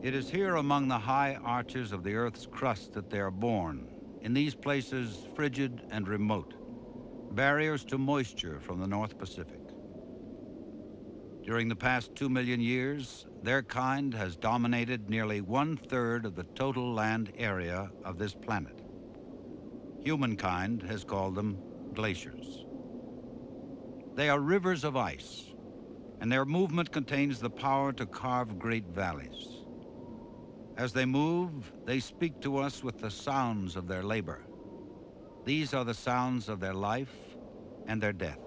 It is here among the high arches of the Earth's crust that they are born, in these places frigid and remote, barriers to moisture from the North Pacific. During the past 2 million years, their kind has dominated nearly 1/3 of the total land area of this planet. Humankind has called them glaciers. They are rivers of ice, and their movement contains the power to carve great valleys. As they move, they speak to us with the sounds of their labor. These are the sounds of their life and their death.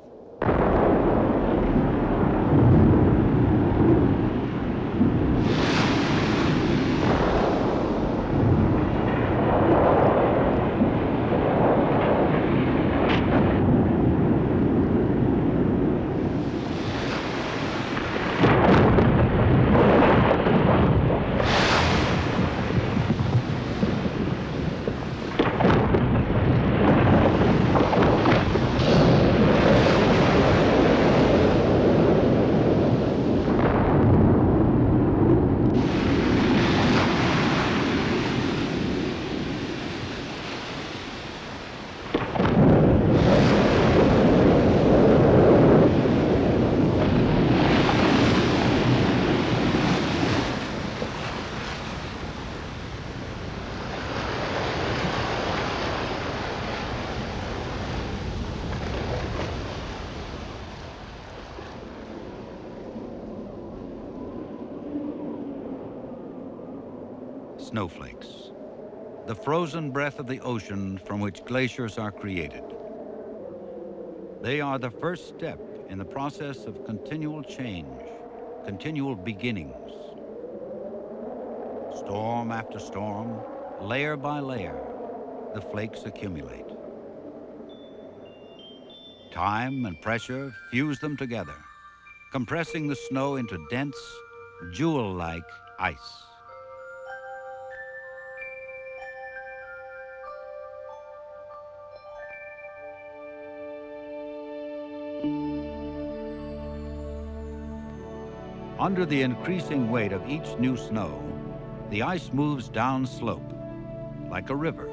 Snowflakes, the frozen breath of the ocean from which glaciers are created. They are the first step in the process of continual change, continual beginnings. Storm after storm, layer by layer, the flakes accumulate. Time and pressure fuse them together, compressing the snow into dense, jewel-like ice. Under the increasing weight of each new snow, the ice moves down slope, like a river,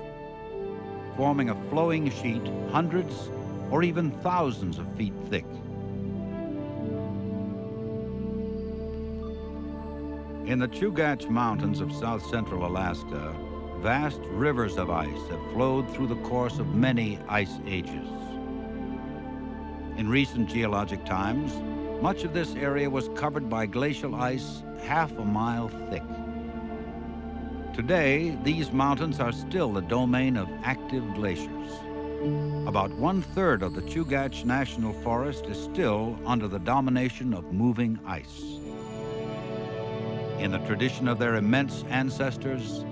forming a flowing sheet hundreds or even thousands of feet thick. In the Chugach Mountains of south-central Alaska, vast rivers of ice have flowed through the course of many ice ages. In recent geologic times, much of this area was covered by glacial ice half a mile thick. Today, these mountains are still the domain of active glaciers. About 1/3 of the Chugach National Forest is still under the domination of moving ice. In the tradition of their immense ancestors,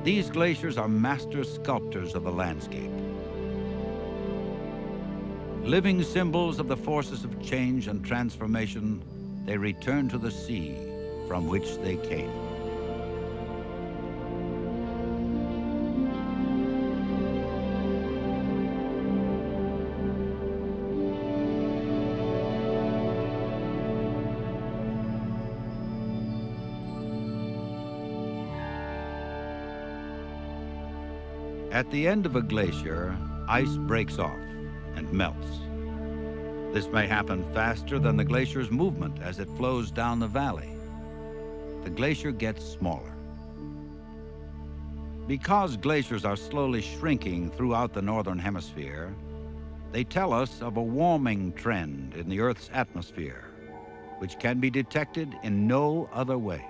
these glaciers are master sculptors of the landscape. Living symbols of the forces of change and transformation, they return to the sea from which they came. At the end of a glacier, ice breaks off and melts. This may happen faster than the glacier's movement as it flows down the valley. The glacier gets smaller. Because glaciers are slowly shrinking throughout the northern hemisphere, they tell us of a warming trend in the Earth's atmosphere, which can be detected in no other way.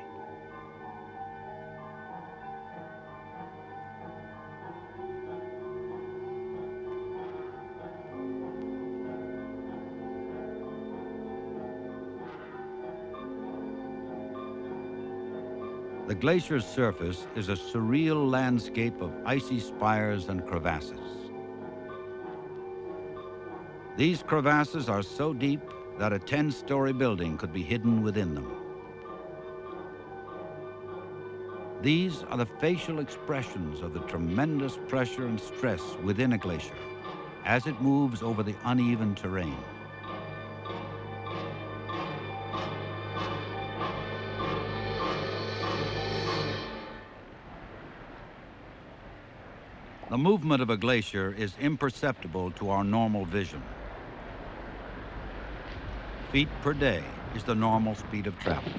The glacier's surface is a surreal landscape of icy spires and crevasses. These crevasses are so deep that a 10-story building could be hidden within them. These are the facial expressions of the tremendous pressure and stress within a glacier as it moves over the uneven terrain. The movement of a glacier is imperceptible to our normal vision. Feet per day is the normal speed of travel.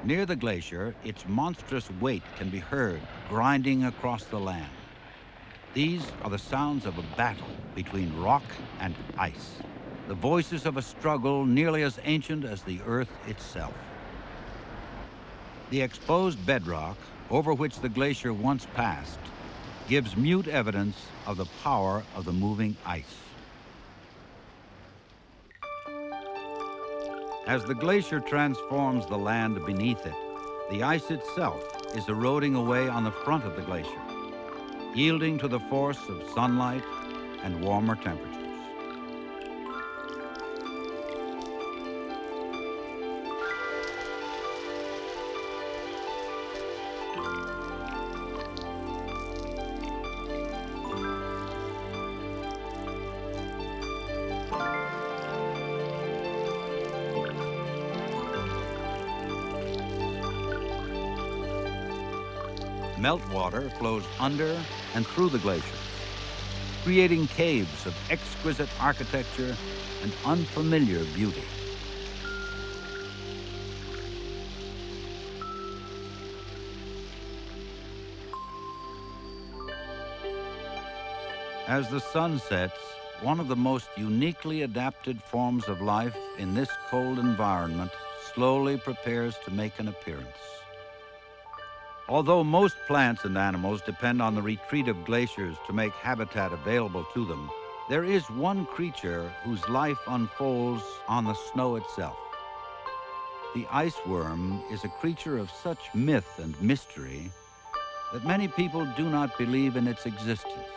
Near the glacier, its monstrous weight can be heard grinding across the land. These are the sounds of a battle between rock and ice, the voices of a struggle nearly as ancient as the Earth itself. The exposed bedrock, over which the glacier once passed, gives mute evidence of the power of the moving ice. As the glacier transforms the land beneath it, the ice itself is eroding away on the front of the glacier, yielding to the force of sunlight and warmer temperatures. Meltwater flows under and through the glaciers, creating caves of exquisite architecture and unfamiliar beauty. As the sun sets, one of the most uniquely adapted forms of life in this cold environment slowly prepares to make an appearance. Although most plants and animals depend on the retreat of glaciers to make habitat available to them, there is one creature whose life unfolds on the snow itself. The ice worm is a creature of such myth and mystery that many people do not believe in its existence.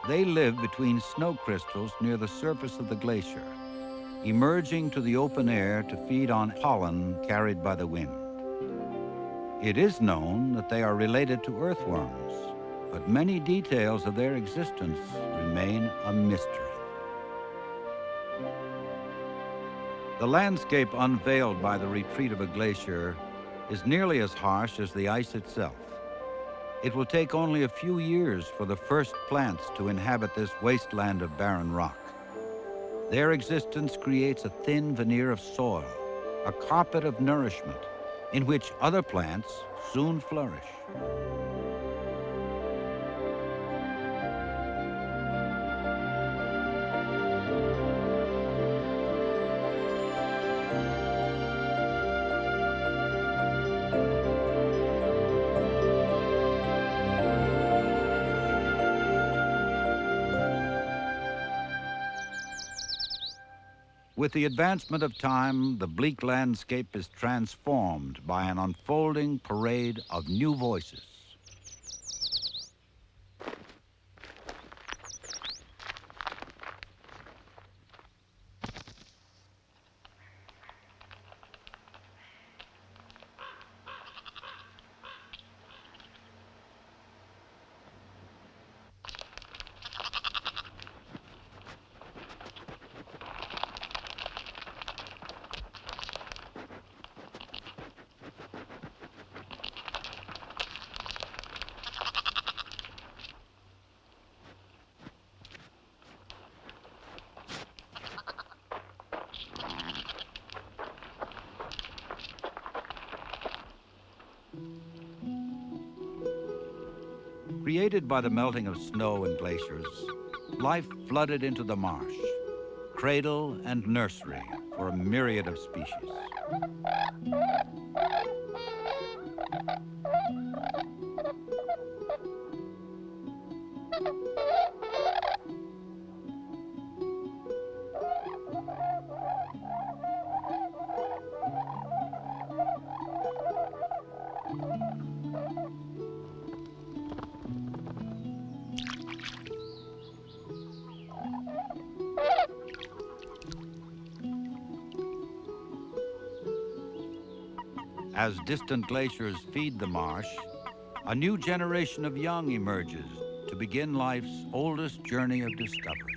They live between snow crystals near the surface of the glacier, emerging to the open air to feed on pollen carried by the wind. It is known that they are related to earthworms, but many details of their existence remain a mystery. The landscape unveiled by the retreat of a glacier is nearly as harsh as the ice itself. It will take only a few years for the first plants to inhabit this wasteland of barren rock. Their existence creates a thin veneer of soil, a carpet of nourishment, in which other plants soon flourish. With the advancement of time, the bleak landscape is transformed by an unfolding parade of new voices. Created by the melting of snow and glaciers, life flooded into the marsh, cradle and nursery for a myriad of species. As distant glaciers feed the marsh, a new generation of young emerges to begin life's oldest journey of discovery.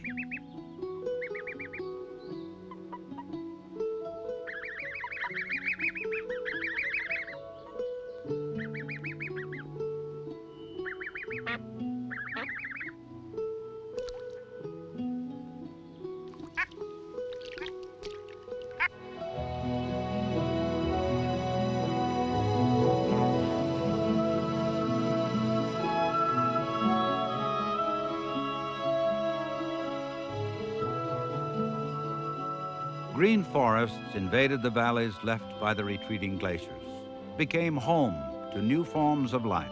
Green forests invaded the valleys left by the retreating glaciers, became home to new forms of life,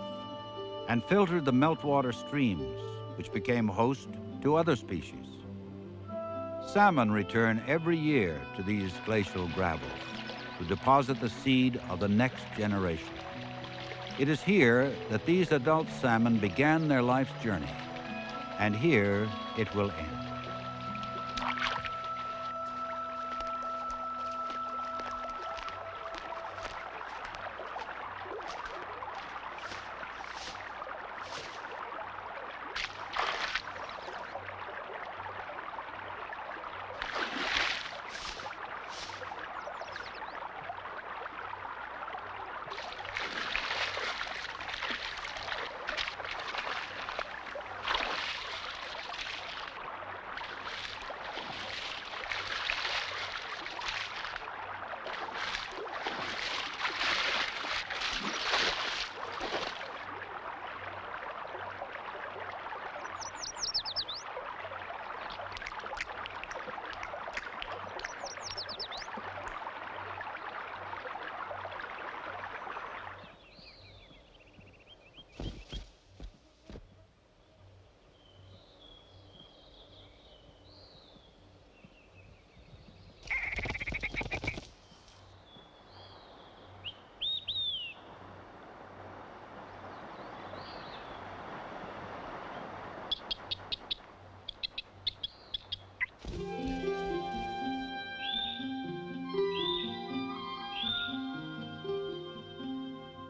and filtered the meltwater streams, which became host to other species. Salmon return every year to these glacial gravels to deposit the seed of the next generation. It is here that these adult salmon began their life's journey, and here it will end.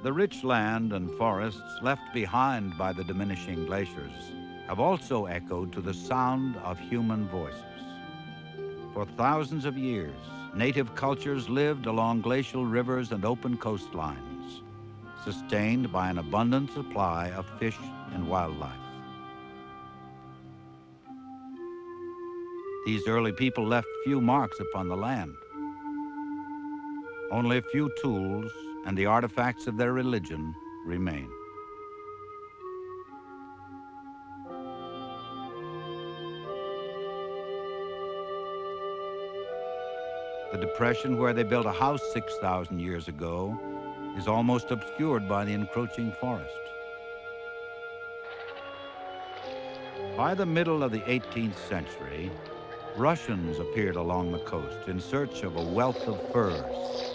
The rich land and forests left behind by the diminishing glaciers have also echoed to the sound of human voices. For thousands of years, native cultures lived along glacial rivers and open coastlines, sustained by an abundant supply of fish and wildlife. These early people left few marks upon the land. Only a few tools and the artifacts of their religion remain. The depression where they built a house 6,000 years ago is almost obscured by the encroaching forest. By the middle of the 18th century, Russians appeared along the coast in search of a wealth of furs.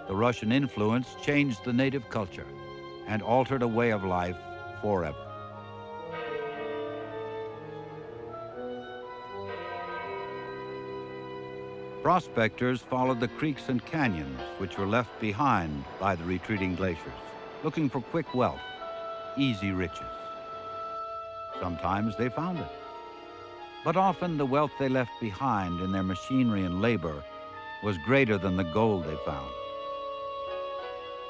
The Russian influence changed the native culture and altered a way of life forever. Prospectors followed the creeks and canyons which were left behind by the retreating glaciers, looking for quick wealth, easy riches. Sometimes they found it, but often the wealth they left behind in their machinery and labor was greater than the gold they found.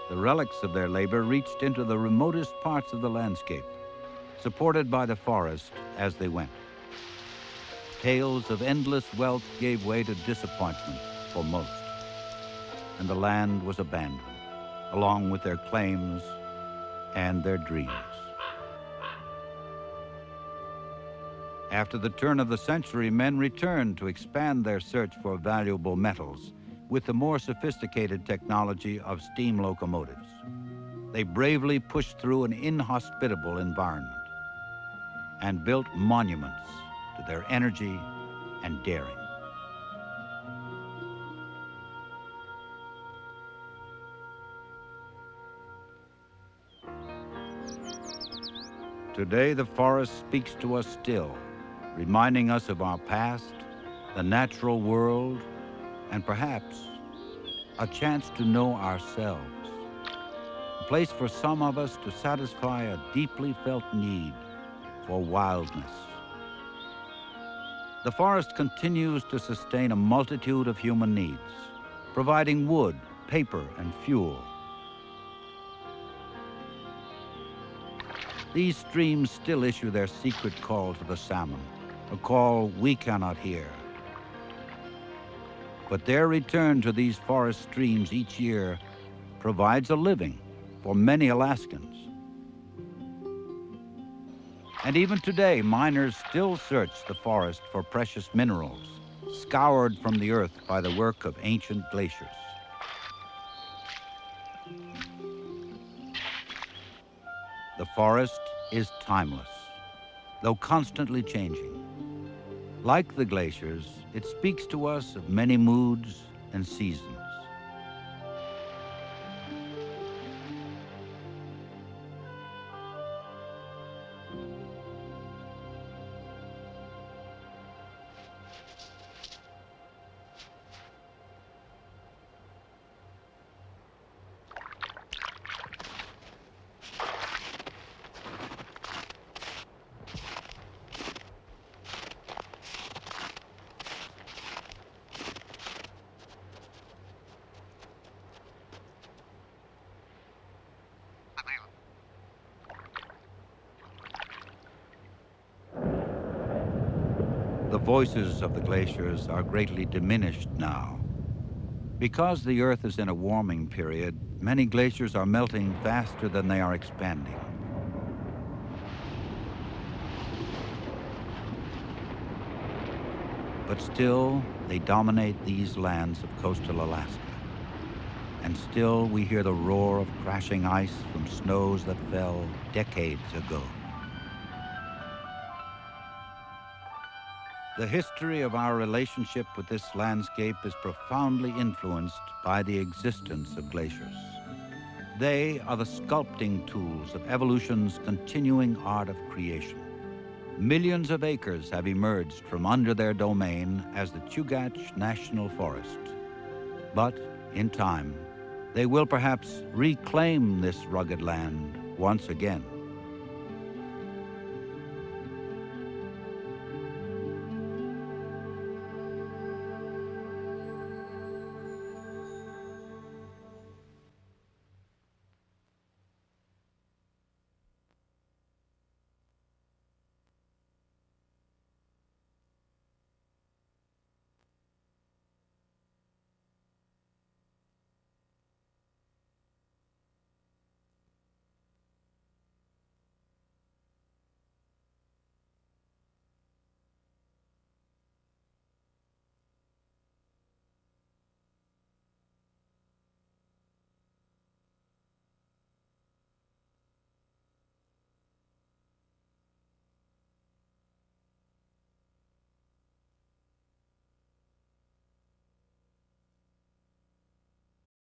The relics of their labor reached into the remotest parts of the landscape, supported by the forest as they went. Tales of endless wealth gave way to disappointment for most, and the land was abandoned, along with their claims and their dreams. After the turn of the century, men returned to expand their search for valuable metals with the more sophisticated technology of steam locomotives. They bravely pushed through an inhospitable environment and built monuments to their energy and daring. Today, the forest speaks to us still, reminding us of our past, the natural world, and perhaps a chance to know ourselves. A place for some of us to satisfy a deeply felt need for wildness. The forest continues to sustain a multitude of human needs, providing wood, paper, and fuel. These streams still issue their secret call to the salmon, a call we cannot hear. But their return to these forest streams each year provides a living for many Alaskans. And even today, miners still search the forest for precious minerals, scoured from the earth by the work of ancient glaciers. The forest is timeless, though constantly changing. Like the glaciers, it speaks to us of many moods and seasons. The voices of the glaciers are greatly diminished now. Because the Earth is in a warming period, many glaciers are melting faster than they are expanding. But still, they dominate these lands of coastal Alaska. And still, we hear the roar of crashing ice from snows that fell decades ago. The history of our relationship with this landscape is profoundly influenced by the existence of glaciers. They are the sculpting tools of evolution's continuing art of creation. Millions of acres have emerged from under their domain as the Chugach National Forest. But in time, they will perhaps reclaim this rugged land once again.